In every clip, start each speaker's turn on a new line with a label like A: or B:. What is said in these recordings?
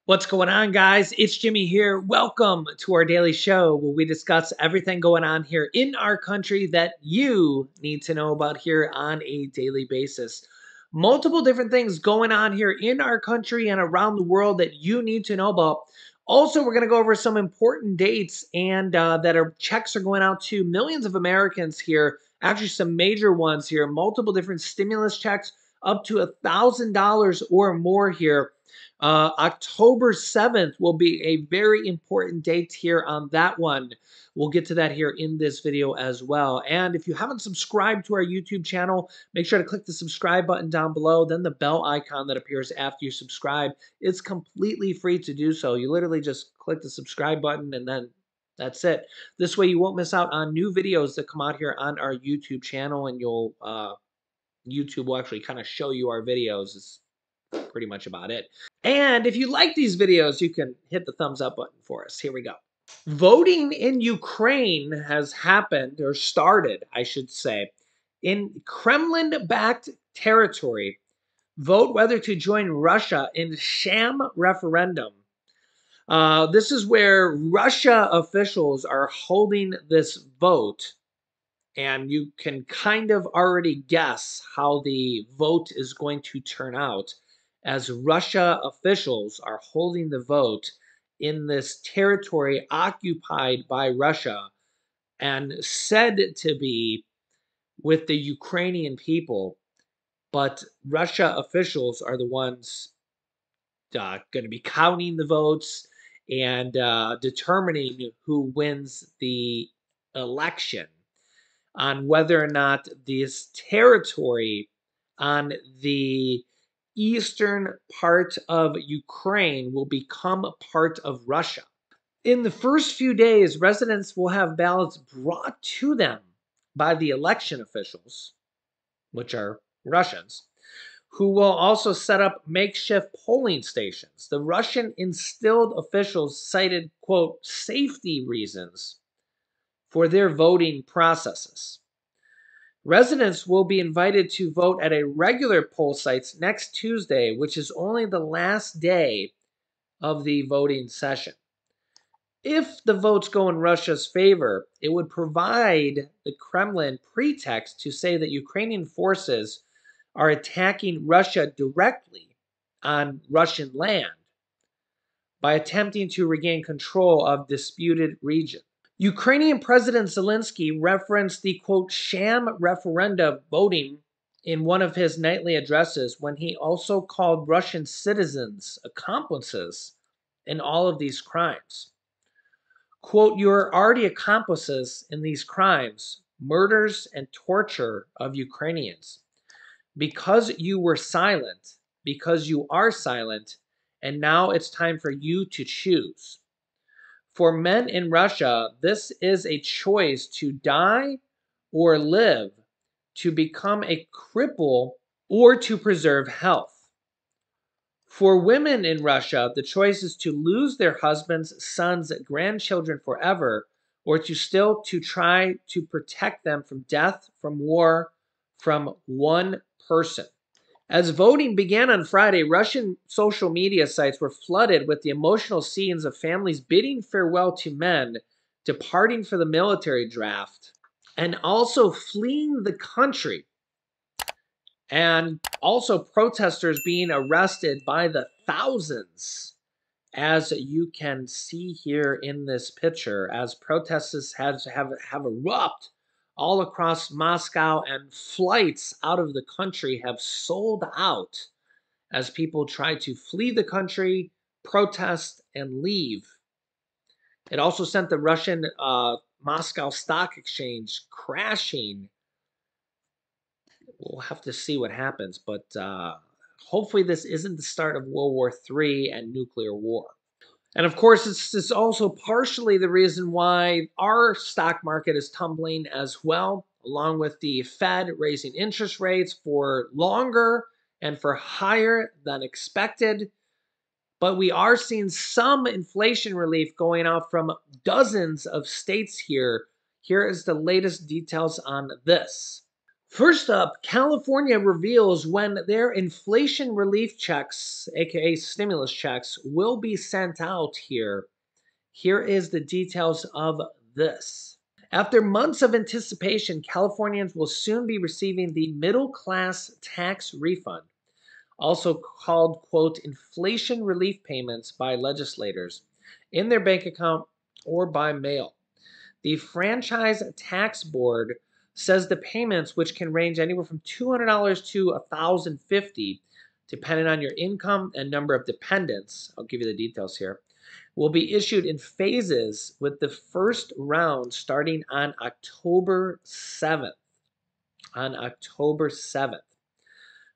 A: What's going on, guys? It's Jimmy here. Welcome to our daily show where we discuss everything going on here in our country that you need to know about here on a daily basis. Multiple different things going on here in our country and around the world that you need to know about. Also, we're going to go over some important dates and that our checks are going out to millions of Americans here. Actually, some major ones here. Multiple different stimulus checks up to $1,000 or more here. October 7th will be a very important date here on that one. We'll get to that here in this video as well. And if you haven't subscribed to our YouTube channel, make sure to click the subscribe button down below, then the bell icon that appears after you subscribe. It's completely free to do so. You literally just click the subscribe button and then that's it. This way you won't miss out on new videos that come out here on our YouTube channel, and YouTube will actually kind of show you our videos. It's pretty much about it. And if you like these videos, you can hit the thumbs up button for us. Here we go. Voting in Ukraine has happened, or started, I should say. In Kremlin-backed territory, vote whether to join Russia in sham referendum. This is where Russia officials are holding this vote, and you can kind of already guess how the vote is going to turn out, as Russia officials are holding the vote in this territory occupied by Russia and said to be with the Ukrainian people, but Russia officials are the ones going to be counting the votes and determining who wins the election, on whether or not this territory on the eastern part of Ukraine will become a part of Russia. In the first few days, residents will have ballots brought to them by the election officials, which are Russians, who will also set up makeshift polling stations. The Russian instilled officials cited, quote, safety reasons for their voting processes. Residents will be invited to vote at a regular poll sites next Tuesday, which is only the last day of the voting session. If the votes go in Russia's favor, it would provide the Kremlin pretext to say that Ukrainian forces are attacking Russia directly on Russian land by attempting to regain control of disputed region. Ukrainian President Zelensky referenced the, quote, sham referenda voting in one of his nightly addresses, when he also called Russian citizens accomplices in all of these crimes. Quote, you are already accomplices in these crimes, murders and torture of Ukrainians. Because you were silent, because you are silent, and now it's time for you to choose. For men in Russia, this is a choice to die or live, to become a cripple or to preserve health. For women in Russia, the choice is to lose their husbands, sons, grandchildren forever, or to try to protect them from death, from war, from one person. As voting began on Friday, Russian social media sites were flooded with the emotional scenes of families bidding farewell to men departing for the military draft and also fleeing the country, and also protesters being arrested by the thousands, as you can see here in this picture, as protests have erupted all across Moscow, and flights out of the country have sold out as people try to flee the country, protest, and leave. It also sent the Russian Moscow Stock Exchange crashing. We'll have to see what happens, but hopefully this isn't the start of World War III and nuclear war. And of course, it's also partially the reason why our stock market is tumbling as well, along with the Fed raising interest rates for longer and for higher than expected. But we are seeing some inflation relief going out from dozens of states here. Here is the latest details on this. First up, California reveals when their inflation relief checks, aka stimulus checks, will be sent out here. Here is the details of this. After months of anticipation, Californians will soon be receiving the middle class tax refund, also called, quote, inflation relief payments by legislators, in their bank account or by mail. The Franchise Tax Board says the payments, which can range anywhere from $200 to $1,050, depending on your income and number of dependents, I'll give you the details here, will be issued in phases with the first round starting on October 7th. On October 7th.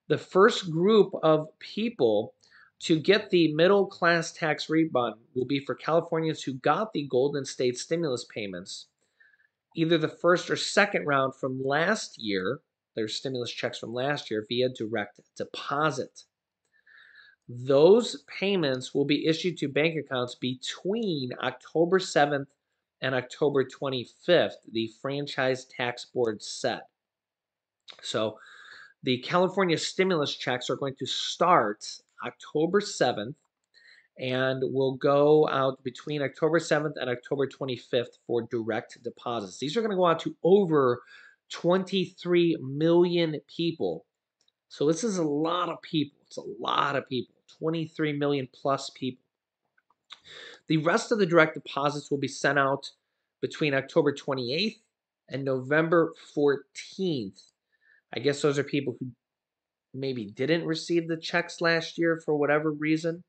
A: The first group of people to get the middle class tax refund will be for Californians who got the Golden State stimulus payments, either the first or second round from last year, their stimulus checks from last year, via direct deposit. Those payments will be issued to bank accounts between October 7th and October 25th, the Franchise Tax Board said. So the California stimulus checks are going to start October 7th and will go out between October 7th and October 25th for direct deposits. These are going to go out to over 23 million people. So this is a lot of people. It's a lot of people. 23 million plus people. The rest of the direct deposits will be sent out between October 28th and November 14th. I guess those are people who maybe didn't receive the checks last year for whatever reason.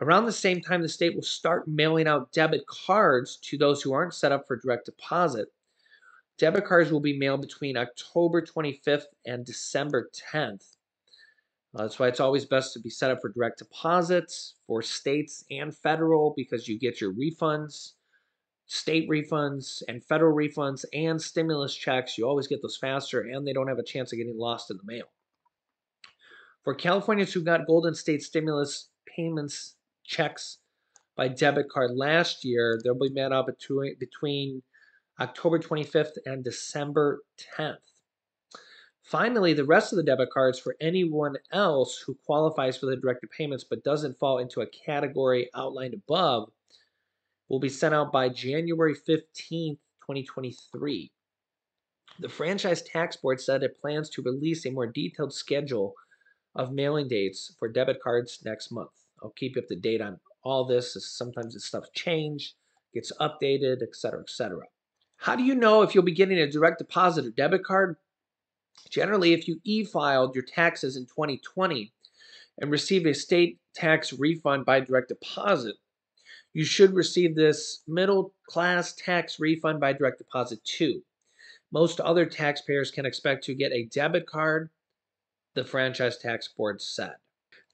A: Around the same time, the state will start mailing out debit cards to those who aren't set up for direct deposit. Debit cards will be mailed between October 25th and December 10th. That's why it's always best to be set up for direct deposits for states and federal, because you get your refunds, state refunds and federal refunds and stimulus checks. You always get those faster, and they don't have a chance of getting lost in the mail. For Californians who got Golden State stimulus payments checks by debit card last year, they'll be mailed out between October 25th and December 10th. Finally, the rest of the debit cards for anyone else who qualifies for the direct payments but doesn't fall into a category outlined above will be sent out by January 15th, 2023. The Franchise Tax Board said it plans to release a more detailed schedule of mailing dates for debit cards next month. I'll keep you up to date on all this, as sometimes this stuff changes, gets updated, etc., etc. How do you know if you'll be getting a direct deposit or debit card? Generally, if you e-filed your taxes in 2020 and received a state tax refund by direct deposit, you should receive this middle class tax refund by direct deposit too. Most other taxpayers can expect to get a debit card, the Franchise Tax Board said.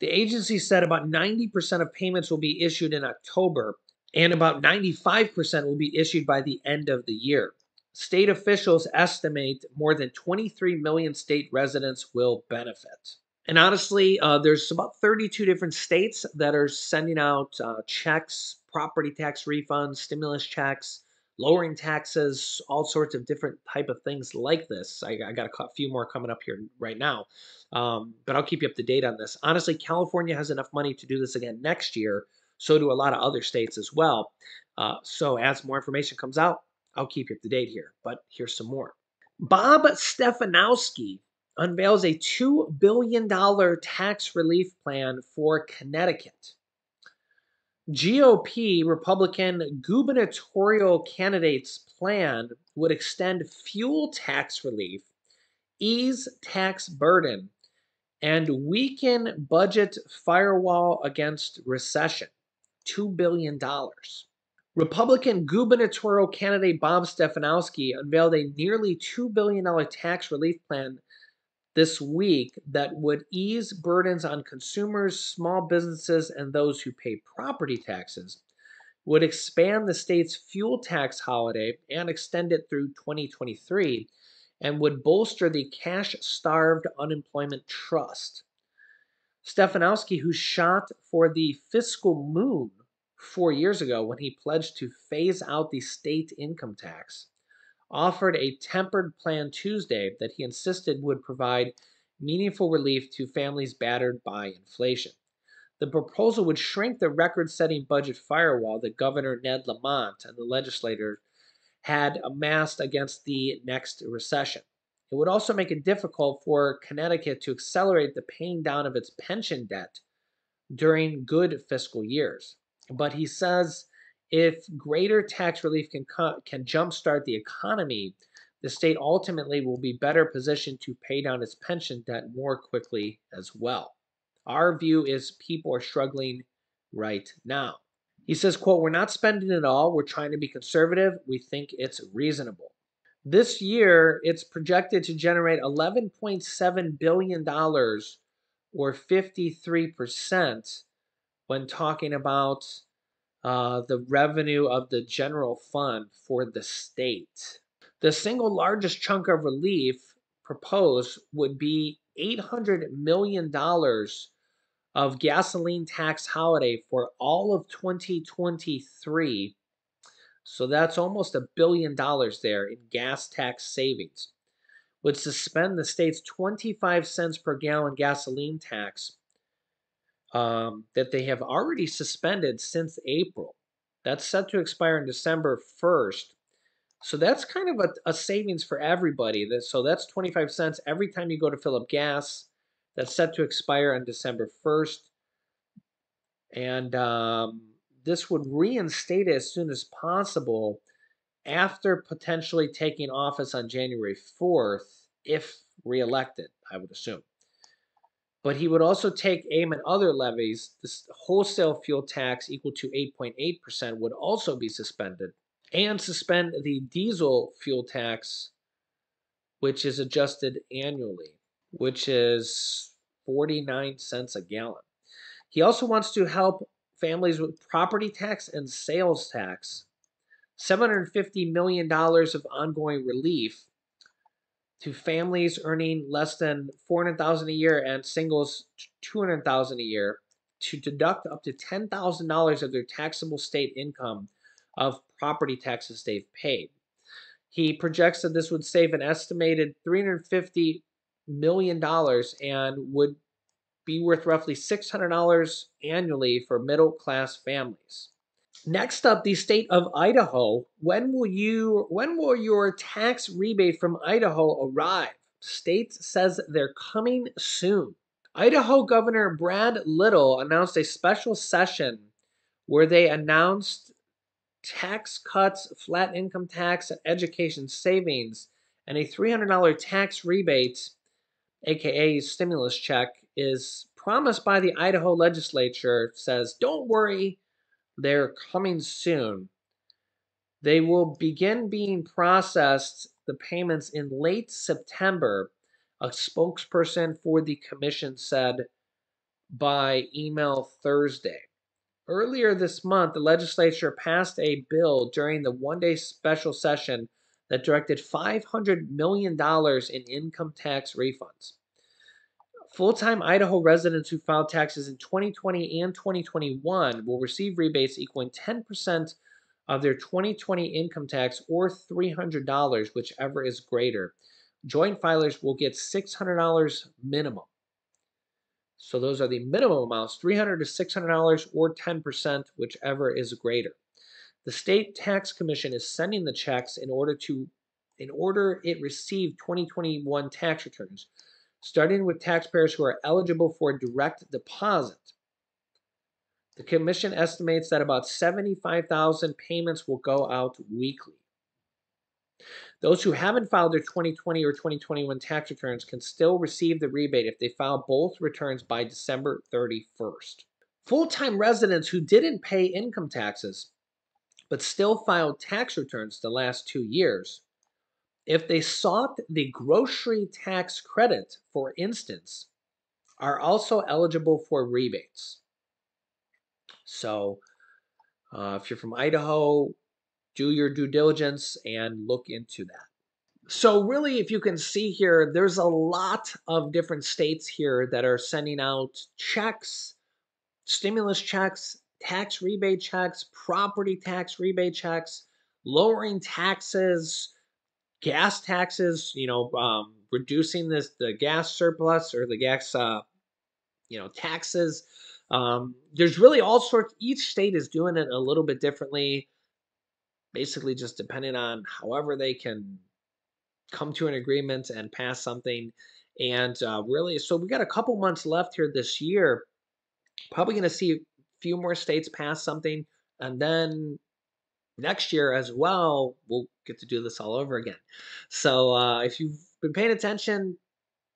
A: The agency said about 90% of payments will be issued in October, and about 95% will be issued by the end of the year. State officials estimate more than 23 million state residents will benefit. And honestly, there's about 32 different states that are sending out checks, property tax refunds, stimulus checks, lowering taxes, all sorts of different type of things like this. I got a few more coming up here right now, but I'll keep you up to date on this. Honestly, California has enough money to do this again next year. So do a lot of other states as well. So as more information comes out, I'll keep you up to date here. But here's some more. Bob Stefanowski unveils a $2 billion tax relief plan for Connecticut. GOP Republican gubernatorial candidate's plan would extend fuel tax relief, ease tax burden, and weaken budget firewall against recession. $2 billion. Republican gubernatorial candidate Bob Stefanowski unveiled a nearly $2 billion tax relief plan this week that would ease burdens on consumers, small businesses, and those who pay property taxes, would expand the state's fuel tax holiday and extend it through 2023, and would bolster the cash-starved unemployment trust. Stefanowski, who shot for the fiscal moon 4 years ago when he pledged to phase out the state income tax, offered a tempered plan Tuesday that he insisted would provide meaningful relief to families battered by inflation. The proposal would shrink the record setting budget firewall that Governor Ned Lamont and the legislature had amassed against the next recession. It would also make it difficult for Connecticut to accelerate the paying down of its pension debt during good fiscal years. But he says if greater tax relief can jumpstart the economy, the state ultimately will be better positioned to pay down its pension debt more quickly as well. Our view is people are struggling right now. He says, quote, we're not spending it all. We're trying to be conservative. We think it's reasonable. This year, it's projected to generate $11.7 billion or 53% when talking about the revenue of the general fund for the state. The single largest chunk of relief proposed would be $800 million of gasoline tax holiday for all of 2023. So that's almost $1 billion there in gas tax savings. Would suspend the state's 25 cents per gallon gasoline tax that they have already suspended since April. That's set to expire on December 1st. So that's kind of a savings for everybody. So that's 25 cents every time you go to fill up gas. That's set to expire on December 1st. And this would reinstate it as soon as possible after potentially taking office on January 4th, if reelected, I would assume. But he would also take aim at other levies. This wholesale fuel tax equal to 8.8% would also be suspended, and suspend the diesel fuel tax, which is adjusted annually, which is 49 cents a gallon. He also wants to help families with property tax and sales tax. $750 million of ongoing relief to families earning less than $400,000 a year and singles $200,000 a year to deduct up to $10,000 of their taxable state income of property taxes they've paid. He projects that this would save an estimated $350 million and would be worth roughly $600 annually for middle class families. Next up, the state of Idaho. When will your tax rebate from Idaho arrive? State says they're coming soon. Idaho Governor Brad Little announced a special session where they announced tax cuts, flat income tax, and education savings, and a $300 tax rebate, aka stimulus check, is promised by the Idaho legislature. Says, don't worry, they're coming soon. They will begin being processed, the payments, in late September, a spokesperson for the commission said by email Thursday. Earlier this month, the legislature passed a bill during the one-day special session that directed $500 million in income tax refunds. Full-time Idaho residents who filed taxes in 2020 and 2021 will receive rebates equaling 10% of their 2020 income tax or $300, whichever is greater. Joint filers will get $600 minimum. So those are the minimum amounts, $300 to $600 or 10%, whichever is greater. The state tax commission is sending the checks in order it received 2021 tax returns, starting with taxpayers who are eligible for direct deposit. The commission estimates that about 75,000 payments will go out weekly. Those who haven't filed their 2020 or 2021 tax returns can still receive the rebate if they file both returns by December 31st. Full-time residents who didn't pay income taxes but still filed tax returns the last 2 years, if they sought the grocery tax credit, for instance, are also eligible for rebates. So if you're from Idaho, do your due diligence and look into that. So really, if you can see here, there's a lot of different states here that are sending out checks, stimulus checks, tax rebate checks, property tax rebate checks, lowering taxes, gas taxes, reducing the gas surplus or the gas, taxes. There's really all sorts. Each state is doing it a little bit differently, basically just depending on however they can come to an agreement and pass something. And really, so we got a couple months left here this year. Probably going to see a few more states pass something, and then next year as well, we'll get to do this all over again. So if you've been paying attention,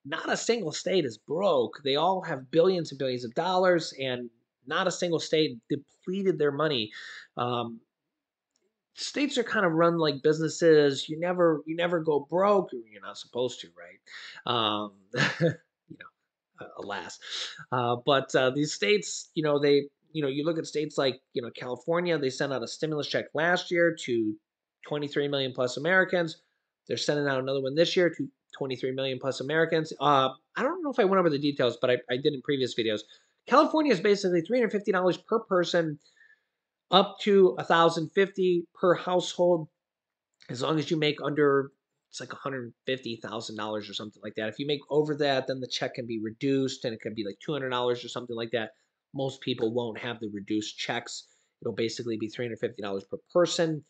A: not a single state is broke. They all have billions and billions of dollars, and not a single state depleted their money. Um, States are kind of run like businesses. You never go broke. You're not supposed to, right? Alas. But these states, you look at states like, California, they sent out a stimulus check last year to 23 million plus Americans. They're sending out another one this year to 23 million plus Americans. I don't know if I went over the details, but I did in previous videos. California is basically $350 per person, up to 1,050 per household, as long as you make under, it's like $150,000 or something like that. If you make over that, then the check can be reduced and it can be like $200 or something like that. Most people won't have the reduced checks. It'll basically be $350 per person.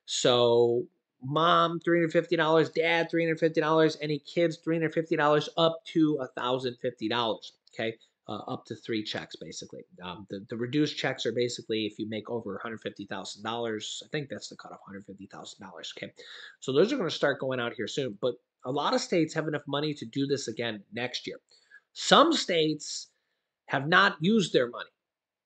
A: So mom $350, dad $350, any kids $350, up to $1,050. Okay. Up to three checks, basically. The reduced checks are basically if you make over $150,000. I think that's the cutoff, $150,000. Okay, so those are going to start going out here soon. But a lot of states have enough money to do this again next year. Some states have not used their money.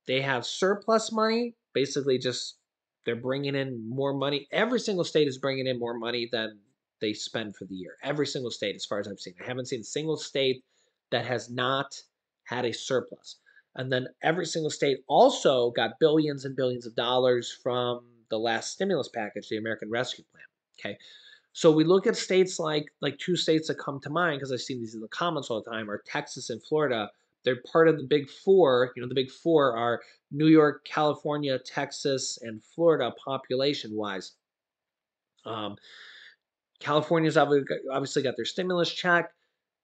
A: They have surplus money, basically just they're bringing in more money. Every single state is bringing in more money than they spend for the year. Every single state, as far as I've seen. I haven't seen a single state that has not had a surplus. And then every single state also got billions and billions of dollars from the last stimulus package, the American Rescue Plan. Okay. So we look at states like two states that come to mind because I've seen these in the comments all the time are Texas and Florida. They're part of the big four. The big four are New York, California, Texas, and Florida population wise. Um, California's obviously got their stimulus check.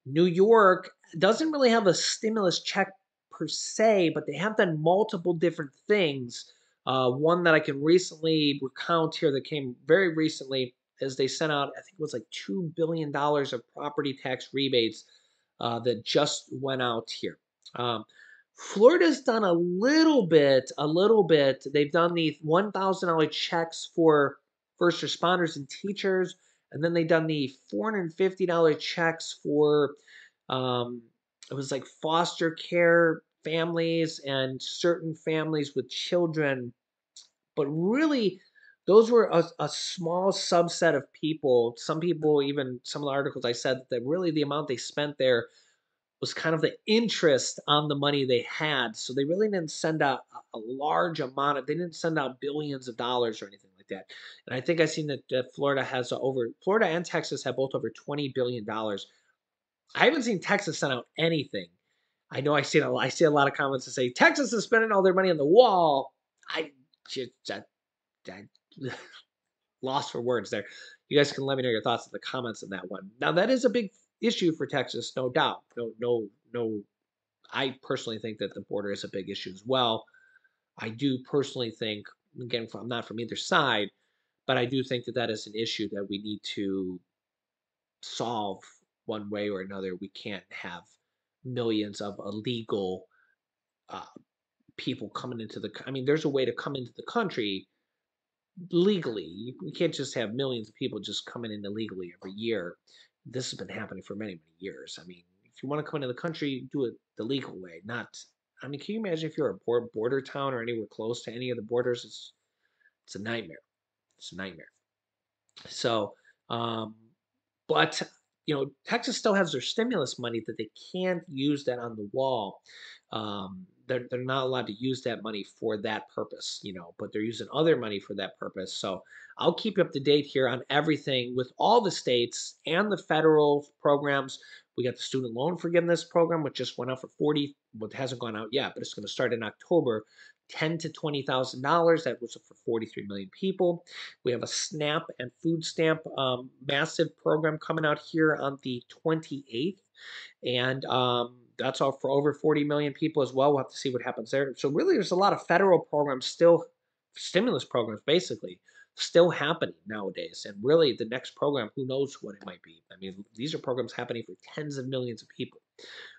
A: New York doesn't really have a stimulus check per se, but they have done multiple different things. One that I can recently recount here that came very recently is they sent out, I think it was like $2 billion of property tax rebates that just went out here. Um, Florida's done a little bit, a little bit. They've done the $1,000 checks for first responders and teachers, and then they've done the $450 checks for um, it was like foster care families and certain families with children. But really, those were a small subset of people. Some people, even some of the articles I said that really the amount they spent there was kind of the interest on the money they had. So they really didn't send out a large amount of, they didn't send out billions of dollars or anything like that. And I think I've seen that Florida and Texas have both over $20 billion. I haven't seen Texas send out anything. I know I see a lot of comments that say Texas is spending all their money on the wall. I just I lost for words there. You guys can let me know your thoughts in the comments on that one. Now that is a big issue for Texas, no doubt. No. I personally think that the border is a big issue as well. I do personally think, again, I'm not from either side, but I do think that that is an issue that we need to solve one way or another. We can't have millions of illegal uh, people coming into I mean, there's a way to come into the country legally. You can't just have millions of people just coming in illegally every year. This has been happening for many, many years. I mean, if you want to come into the country, do it the legal way, not. I mean, can you imagine if you're a border town or anywhere close to any of the borders? It's a nightmare. It's a nightmare. So, um, but Texas still has their stimulus money that they can't use that on the wall. They're not allowed to use that money for that purpose, but they're using other money for that purpose. So I'll keep you up to date here on everything with all the states and the federal programs. We got the student loan forgiveness program, which just went out for 40, well, it hasn't gone out yet, but it's going to start in October. 10 to $20,000. That was for 43 million people. We have a SNAP and food stamp massive program coming out here on the 28th. And that's all for over 40 million people as well. We'll have to see what happens there. So really, there's a lot of federal programs still, stimulus programs basically, still happening nowadays. And really, the next program, who knows what it might be. I mean, these are programs happening for tens of millions of people.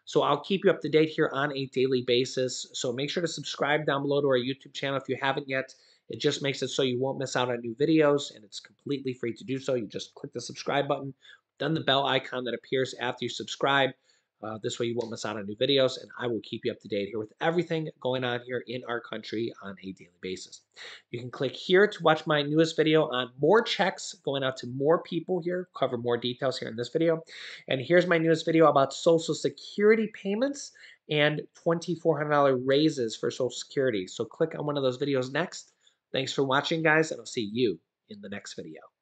A: So I'll keep you up to date here on a daily basis. So make sure to subscribe down below to our YouTube channel if you haven't yet. It just makes it so you won't miss out on new videos, and it's completely free to do so. You just click the subscribe button, then the bell icon that appears after you subscribe. This way you won't miss out on new videos, and I will keep you up to date here with everything going on here in our country on a daily basis. You can click here to watch my newest video on more checks going out to more people here, cover more details here in this video. And here's my newest video about Social Security payments and $2,400 raises for Social Security. So click on one of those videos next. Thanks for watching, guys, and I'll see you in the next video.